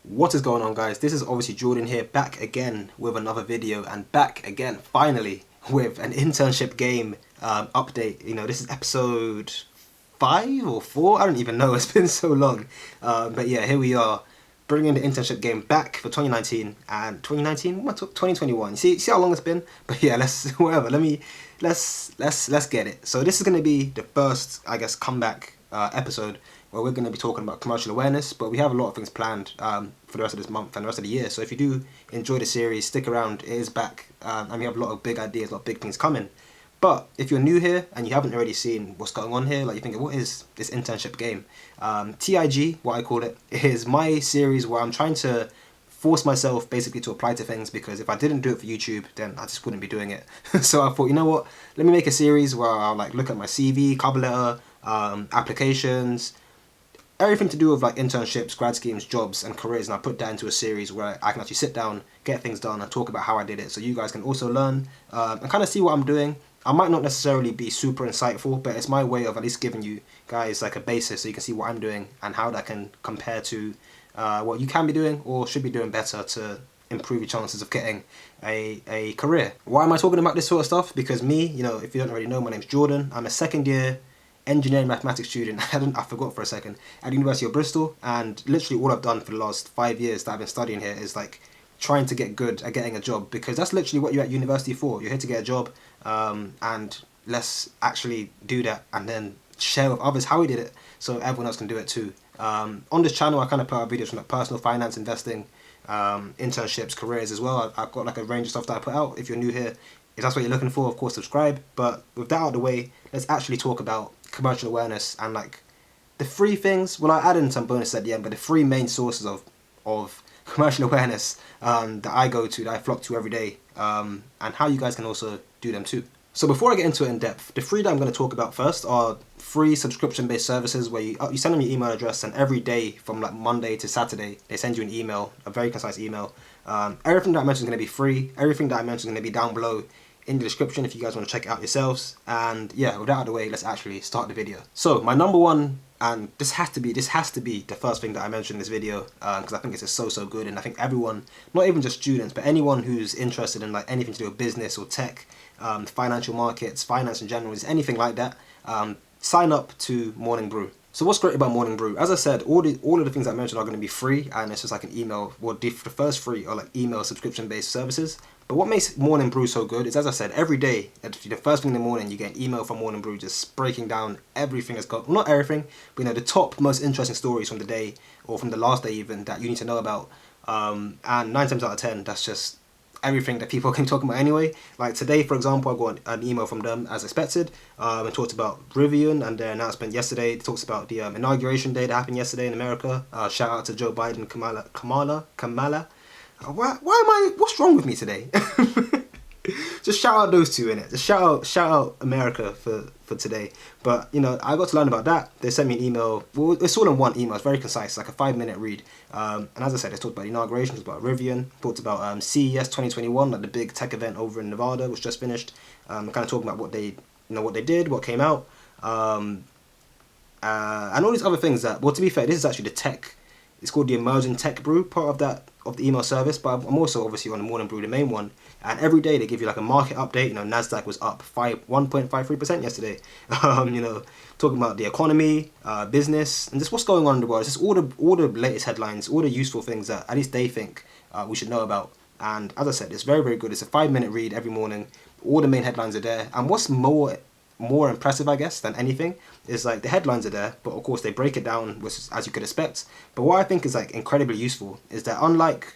What is going on, guys? This is obviously Jordan here, back again with another video, and back again finally with an internship game update. This is episode 5 or 4, I don't even know, it's been so long. But yeah, here we are, bringing the internship game back for 2019 and 2019, 2021. You see how long it's been? But yeah, let's get it. So this is going to be the first, I guess, comeback episode where we're going to be talking about commercial awareness, but we have a lot of things planned for the rest of this month and the rest of the year. So if you do enjoy the series, stick around. It is back, and we have a lot of big ideas, a lot of big things coming. But if you're new here and you haven't already seen what's going on here, like you're thinking, what is this internship game? TIG, what I call it, is my series where I'm trying to force myself basically to apply to things, because if I didn't do it for YouTube, then I just wouldn't be doing it. So I thought, you know what, let me make a series where I'll like look at my CV, cover letter, applications, everything to do with like internships, grad schemes, jobs and careers, and I put that into a series where I can actually sit down, get things done and talk about how I did it, so you guys can also learn and kind of see what I'm doing. I might not necessarily be super insightful, but it's my way of at least giving you guys like a basis so you can see what I'm doing and how that can compare to what you can be doing or should be doing better to improve your chances of getting a career. Why am I talking about this sort of stuff? Because me, if you don't already know, my name's Jordan. I'm a second year engineering mathematics student, I forgot for a second, at the University of Bristol, and literally all I've done for the last 5 years that I've been studying here is like trying to get good at getting a job, because that's literally what you're at university for. You're here to get a job, and let's actually do that and then share with others how we did it so everyone else can do it too. On this channel I kind of put out videos from like personal finance, investing, internships, careers as well. I've got like a range of stuff that I put out. If you're new here, if that's what you're looking for, of course subscribe. But with that out of the way, let's actually talk about commercial awareness and like the three things. Well, I added in some bonus at the end, but the three main sources of commercial awareness that I go to, that I flock to every day, and how you guys can also do them too. So before I get into it in depth, the three that I'm going to talk about first are free subscription-based services where you send them your email address, and every day from like Monday to Saturday, they send you an email, a very concise email. Everything that I mentioned is going to be free. Everything that I mentioned is going to be down below in the description if you guys want to check it out yourselves. And yeah, with that out of the way, let's actually start the video. So my number one, and this has to be the first thing that I mentioned in this video, because I think it's just so good, and I think everyone, not even just students, but anyone who's interested in like anything to do with business or tech, financial markets, finance in general, is anything like that, sign up to Morning Brew. So what's great about Morning Brew? As I said, all of the things I mentioned are going to be free, and it's just like an email. Well, the first three are like email subscription-based services. But what makes Morning Brew so good is, as I said, every day, the first thing in the morning, you get an email from Morning Brew just breaking down everything that's got, not everything, but the top most interesting stories from the day, or from the last day even, that you need to know about. And 9 times out of 10, that's just everything that people can talk about anyway. Like today, for example, I got an email from them as expected, and talked about Rivian and their announcement yesterday. It talks about the inauguration day that happened yesterday in America. Shout out to Joe Biden, Kamala. What's wrong with me today? Just shout out those two in it. Just shout out America for today. But I got to learn about that. They sent me an email. Well, it's all in one email. It's very concise, like a 5-minute read. And as I said, they talked about the inauguration, talked about Rivian, talked about CES 2021, like the big tech event over in Nevada, which just finished. Kind of talking about what they did, what came out, and all these other things that. Well, to be fair, this is actually the tech. It's called the Emerging Tech Brew, part of the email service, but I'm also obviously on the Morning Brew, the main one, and every day they give you like a market update. Nasdaq was up 1.53% yesterday. Talking about the economy, business, and just what's going on in the world. It's just all the latest headlines, all the useful things that at least they think we should know about. And as I said, it's very good. It's a 5-minute read every morning. All the main headlines are there, and what's more impressive, I guess, than anything is like the headlines are there, but of course they break it down, which is, as you could expect. But what I think is like incredibly useful is that, unlike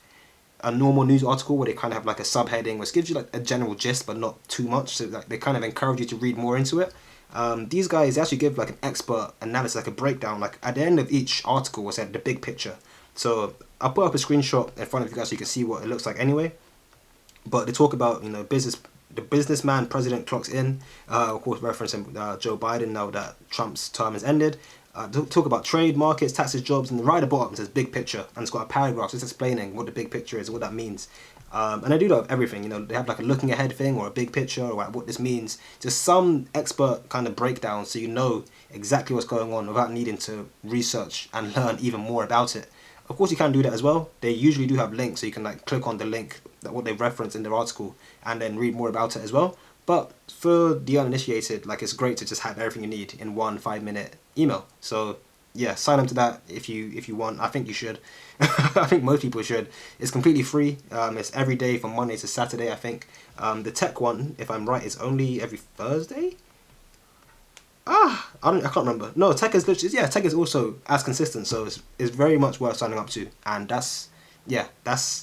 a normal news article where they kind of have like a subheading which gives you like a general gist but not too much, so like they kind of encourage you to read more into it, these guys actually give like an expert analysis, like a breakdown, like at the end of each article was said the big picture. So I'll put up a screenshot in front of you guys so you can see what it looks like anyway. But they talk about the businessman president clocks in, of course referencing Joe Biden now that Trump's term has ended. Talk about trade, markets, taxes, jobs, and right at the bottom says big picture, and it's got a paragraph just explaining what the big picture is and what that means. And I do that with everything. They have like a looking ahead thing or a big picture or like what this means. Just some expert kind of breakdown so you know exactly what's going on without needing to research and learn even more about it. Of course, you can do that as well. They usually do have links, so you can like click on the link that what they reference in their article and then read more about it as well. But for the uninitiated, like it's great to just have everything you need in one 5-minute email. So yeah, sign up to that if you want. I think you should. I think most people should. It's completely free. It's every day from Monday to Saturday. I think the tech one, if I'm right, is only every Thursday. I can't remember. No, tech is literally, yeah, tech is also as consistent, so it's very much worth signing up to. And that's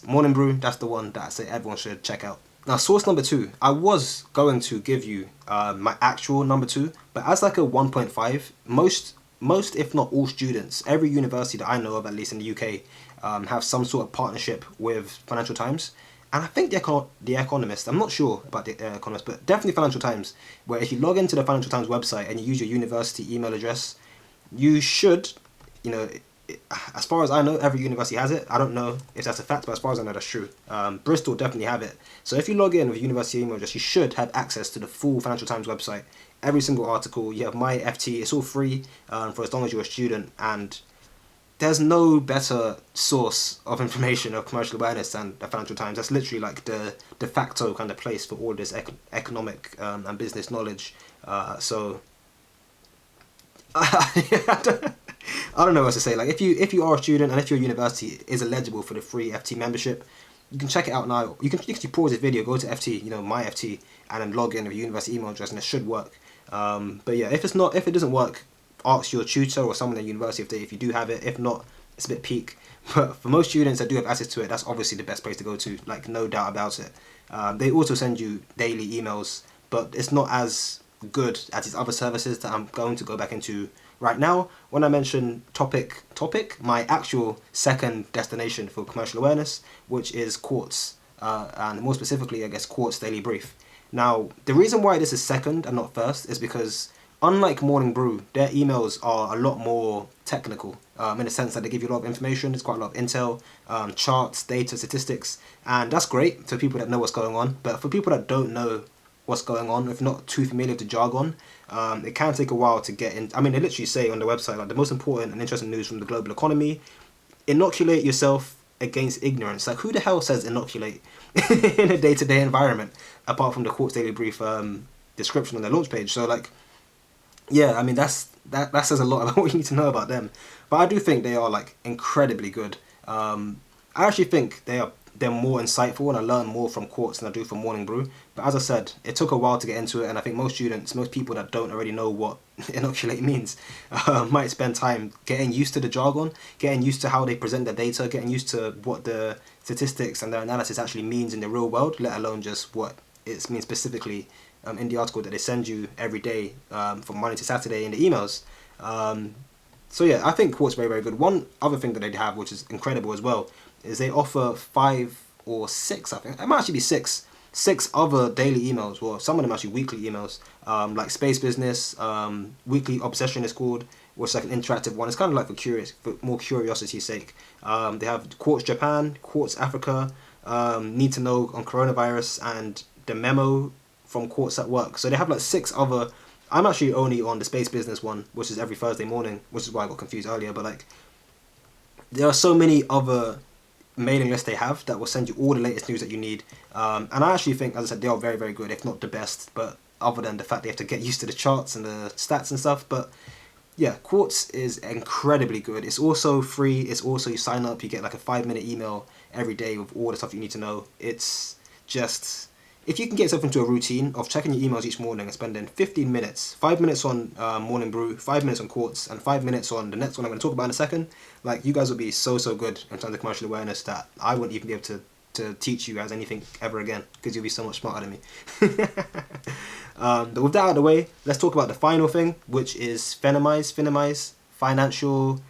Morning Brew. That's the one that I say everyone should check out. Now, source number 2, I was going to give you my actual number 2, but as like a 1.5, most if not all students, every university that I know of, at least in the UK, have some sort of partnership with Financial Times. And I think the Economist, I'm not sure about the Economist, but definitely Financial Times, where if you log into the Financial Times website and you use your university email address, you should, as far as I know, every university has it. I don't know if that's a fact, but as far as I know, that's true. Bristol definitely have it. So if you log in with a university email address, you should have access to the full Financial Times website. Every single article, you have my FT, it's all free for as long as you're a student, and there's no better source of information of commercial awareness than the Financial Times. That's literally like the de facto kind of place for all this economic and business knowledge. So I don't know what to say. Like if you are a student and if your university is eligible for the free FT membership, you can check it out now. You can pause this video, go to FT, my FT, and then log in with your university email address, and it should work. But yeah, if it doesn't work, ask your tutor or someone at university if you do have it. If not, it's a bit peak. But for most students that do have access to it, that's obviously the best place to go to, like no doubt about it. They also send you daily emails, but it's not as good as these other services that I'm going to go back into right now. When I mention topic, my actual second destination for commercial awareness, which is Quartz, and more specifically, I guess, Quartz Daily Brief. Now, the reason why this is second and not first is because unlike Morning Brew, their emails are a lot more technical in the sense that they give you a lot of information. There's quite a lot of intel, charts, data, statistics, and that's great for people that know what's going on. But for people that don't know what's going on, if not too familiar with the jargon, it can take a while to get in. I mean, they literally say on the website, like, the most important and interesting news from the global economy, inoculate yourself against ignorance. Like, who the hell says inoculate in a day-to-day environment, apart from the Quartz Daily Brief description on their launch page? So, like, yeah, I mean, that says a lot about what you need to know about them. But I do think they are, like, incredibly good. I actually think they're more insightful, and I learn more from Quartz than I do from Morning Brew. But as I said, it took a while to get into it, and I think most people that don't already know what inoculate means, might spend time getting used to the jargon, getting used to how they present their data, getting used to what the statistics and their analysis actually means in the real world, let alone just what it means specifically in the article that they send you every day from Monday to Saturday in the emails. So yeah, I think Quartz is very, very good. One other thing that they have, which is incredible as well, is they offer 5 or 6, I think. It might actually be 6 other daily emails, or some of them actually weekly emails, like Space Business, Weekly Obsession is called, which is like an interactive one. It's kind of like for more curiosity's sake. They have Quartz Japan, Quartz Africa, Need to Know on Coronavirus, and the memo from Quartz at Work. So they have like 6 other. I'm actually only on the Space Business one, which is every Thursday morning, which is why I got confused earlier. But like, there are so many other mailing lists they have that will send you all the latest news that you need. And I actually think, as I said, they are very, very good, if not the best. But other than the fact they have to get used to the charts and the stats and stuff. But yeah, Quartz is incredibly good. It's also free. It's also, you sign up, you get like a 5-minute email every day with all the stuff you need to know. It's just, if you can get yourself into a routine of checking your emails each morning and spending 15 minutes, 5 minutes on Morning Brew, 5 minutes on Quartz, and 5 minutes on the next one I'm going to talk about in a second, like, you guys will be so, so good in terms of commercial awareness that I wouldn't even be able to teach you guys anything ever again, because you'll be so much smarter than me. But with that out of the way, let's talk about the final thing, which is Finimize, financial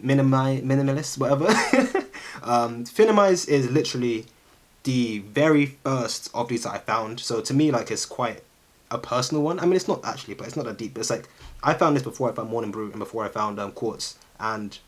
minimalist, whatever. Finimize is literally the very first of these that I found. So to me, like, it's quite a personal one. I mean, it's not actually, but it's not that deep. But it's like, I found this before I found Morning Brew and before I found Quartz, and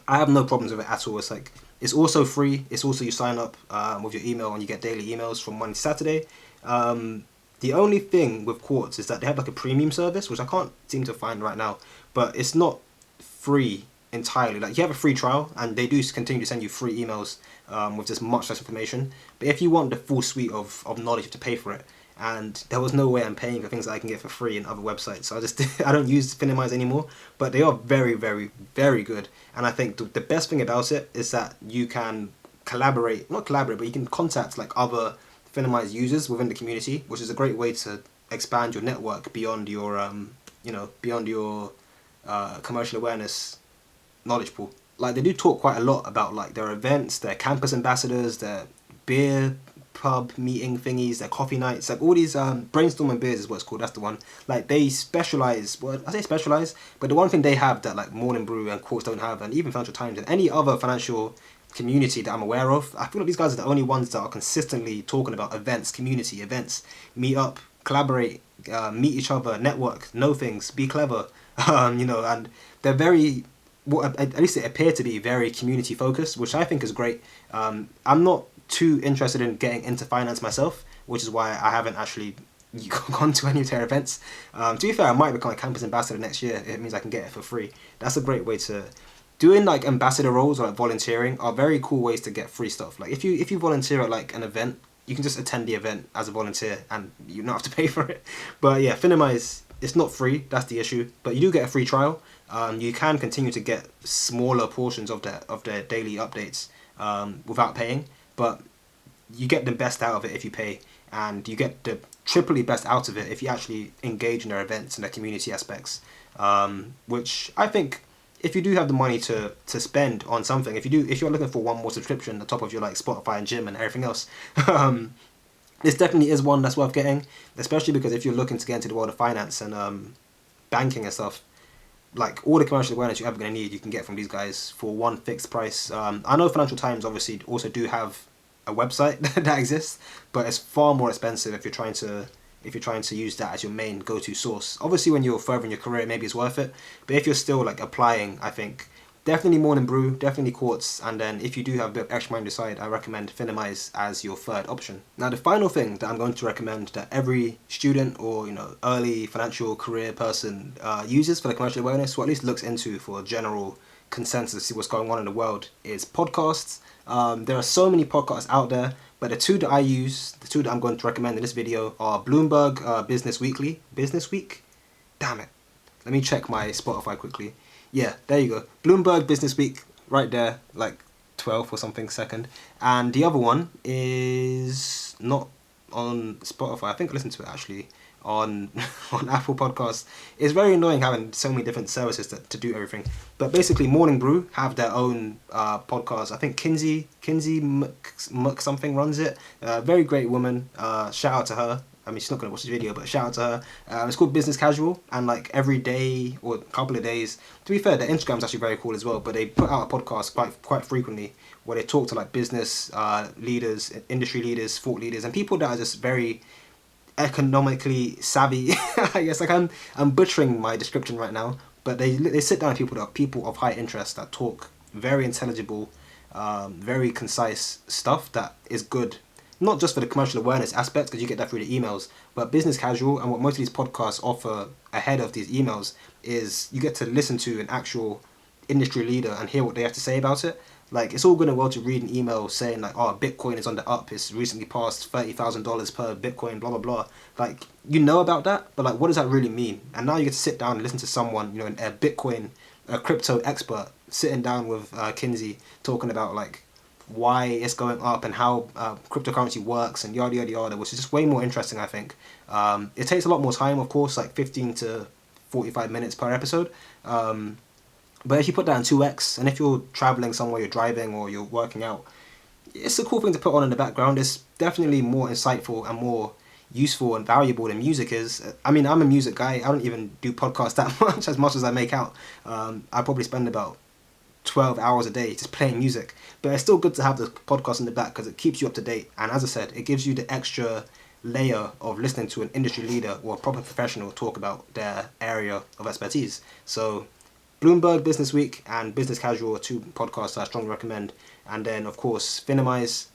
I have no problems with it at all. It's like, it's also free. It's also, you sign up with your email and you get daily emails from Monday to Saturday. The only thing with Quartz is that they have like a premium service, which I can't seem to find right now, but it's not free entirely. Like, you have a free trial, and they do continue to send you free emails with just much less information. But if you want the full suite of knowledge, you have to pay for it. And there was no way I'm paying for things that I can get for free in other websites. So I just I don't use Finimize anymore. But they are very, very, very good. And I think the best thing about it is that you can not collaborate, but you can contact like other Finimize users within the community, which is a great way to expand your network beyond your beyond your commercial awareness knowledge pool. Like, they do talk quite a lot about like their events, their campus ambassadors, their beer pub meeting thingies, their coffee nights, like all these brainstorming beers is what it's called. That's the one. Like, they specialize. Well, I say specialize, but the one thing they have that like Morning Brew and Quartz don't have, and even Financial Times and any other financial community that I'm aware of, I feel like these guys are the only ones that are consistently talking about events, community events, meet up, collaborate, meet each other, network, know things, be clever, and they're very, at least they appear to be very community focused, which I think is great. I'm not too interested in getting into finance myself, which is why I haven't actually gone to any of their events. To be fair, I might become a campus ambassador next year. It means I can get it for free. That's a great way to... Doing like ambassador roles or like volunteering are very cool ways to get free stuff. Like, if you volunteer at like an event, you can just attend the event as a volunteer and you don't have to pay for it. But yeah, Finimize, it's not free, that's the issue. But you do get a free trial. You can continue to get smaller portions of their daily updates without paying. But you get the best out of it if you pay, and you get the triply best out of it if you actually engage in their events and their community aspects. Which I think, if you do have the money to spend on something, if you're looking for one more subscription on top of your like Spotify and gym and everything else, this definitely is one that's worth getting, especially because if you're looking to get into the world of finance and banking and stuff, like all the commercial awareness you're ever going to need, you can get from these guys for one fixed price. I know Financial Times obviously also do have a website that exists, but it's far more expensive if you're trying to use that as your main go-to source. Obviously, when you're further in your career, maybe it's worth it. But if you're still like applying, I think definitely Morning Brew, definitely Quartz, and then if you do have a bit of extra money on the side, I recommend Finimize as your third option. Now, the final thing that I'm going to recommend that every student or early financial career person uses for the commercial awareness, or at least looks into for general consensus to see what's going on in the world, is podcasts. There are so many podcasts out there, but the two that I use, the two that I'm going to recommend in this video are Bloomberg Business Weekly. Business Week? Damn it. Let me check my Spotify quickly. Yeah, there you go. Bloomberg Business Week, right there, like 12th or something second. And the other one is not on Spotify. I think I listened to it actually on Apple Podcasts. It's very annoying having so many different services to do everything. But basically, Morning Brew have their own podcast. I think Kinsey Muck something runs it. Very great woman. Shout out to her. I mean, she's not going to watch this video, but shout out to her. It's called Business Casual, and like every day or a couple of days, to be fair, their Instagram's actually very cool as well, but they put out a podcast quite frequently where they talk to like business leaders, industry leaders, thought leaders, and people that are just very economically savvy. I guess like I'm butchering my description right now, but they sit down with people that are people of high interest that talk very intelligible, very concise stuff that is good, not just for the commercial awareness aspect, because you get that through the emails, but business casual. And what most of these podcasts offer ahead of these emails is you get to listen to an actual industry leader and hear what they have to say about it. Like, it's all good and well to read an email saying like, oh, Bitcoin is on the up, it's recently passed $30,000 per Bitcoin, blah blah blah. Like, you know about that, but like, what does that really mean? And now you get to sit down and listen to someone, a crypto expert, sitting down with Kinsey talking about like why it's going up and how cryptocurrency works and yada yada yada, which is just way more interesting, I think. It takes a lot more time, of course, like 15 to 45 minutes per episode. But if you put that in 2x, and if you're traveling somewhere, you're driving or you're working out, it's a cool thing to put on in the background. It's definitely more insightful and more useful and valuable than music is. I mean, I'm a music guy. I don't even do podcasts that much as I make out. I probably spend about 12 hours a day just playing music. But it's still good to have the podcast in the back because it keeps you up to date. And as I said, it gives you the extra layer of listening to an industry leader or a proper professional talk about their area of expertise. So Bloomberg Business Week and Business Casual are two podcasts I strongly recommend. And then, of course, Finimize,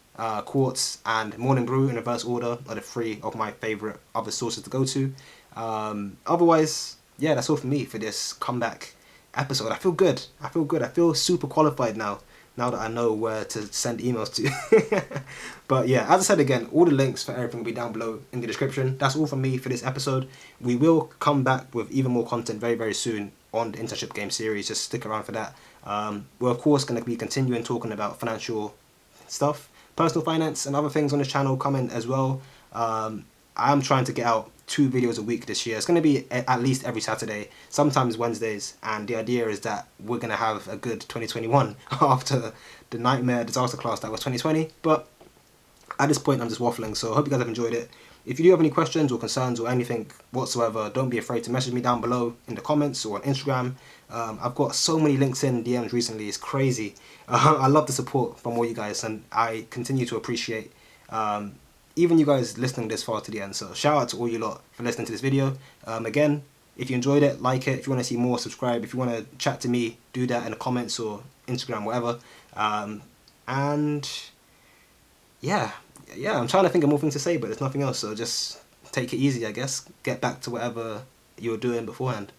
Quartz, and Morning Brew in reverse order are the three of my favourite other sources to go to. Otherwise, yeah, that's all for me for this comeback episode. I feel good. I feel good. I feel super qualified now. Now that I know where to send emails to. But yeah, as I said again, all the links for everything will be down below in the description. That's all from me for this episode. We will come back with even more content very, very soon on the internship game series. Just stick around for that. We're of course going to be continuing talking about financial stuff, personal finance, and other things on this channel coming as well. I'm trying to get out 2 videos a week this year. It's going to be at least every Saturday, sometimes Wednesdays, and the idea is that we're going to have a good 2021 after the nightmare disaster class that was 2020. But at this point, I'm just waffling, so I hope you guys have enjoyed it. If you do have any questions or concerns or anything whatsoever, don't be afraid to message me down below in the comments or on Instagram. I've got so many LinkedIn DMs recently, it's crazy. I love the support from all you guys, and I continue to appreciate even you guys listening this far to the end. So shout out to all you lot for listening to this video. Again, if you enjoyed it, like it. If you want to see more, subscribe. If you want to chat to me, do that in the comments or Instagram, whatever. And yeah, I'm trying to think of more things to say, but there's nothing else. So just take it easy, I guess. Get back to whatever you were doing beforehand.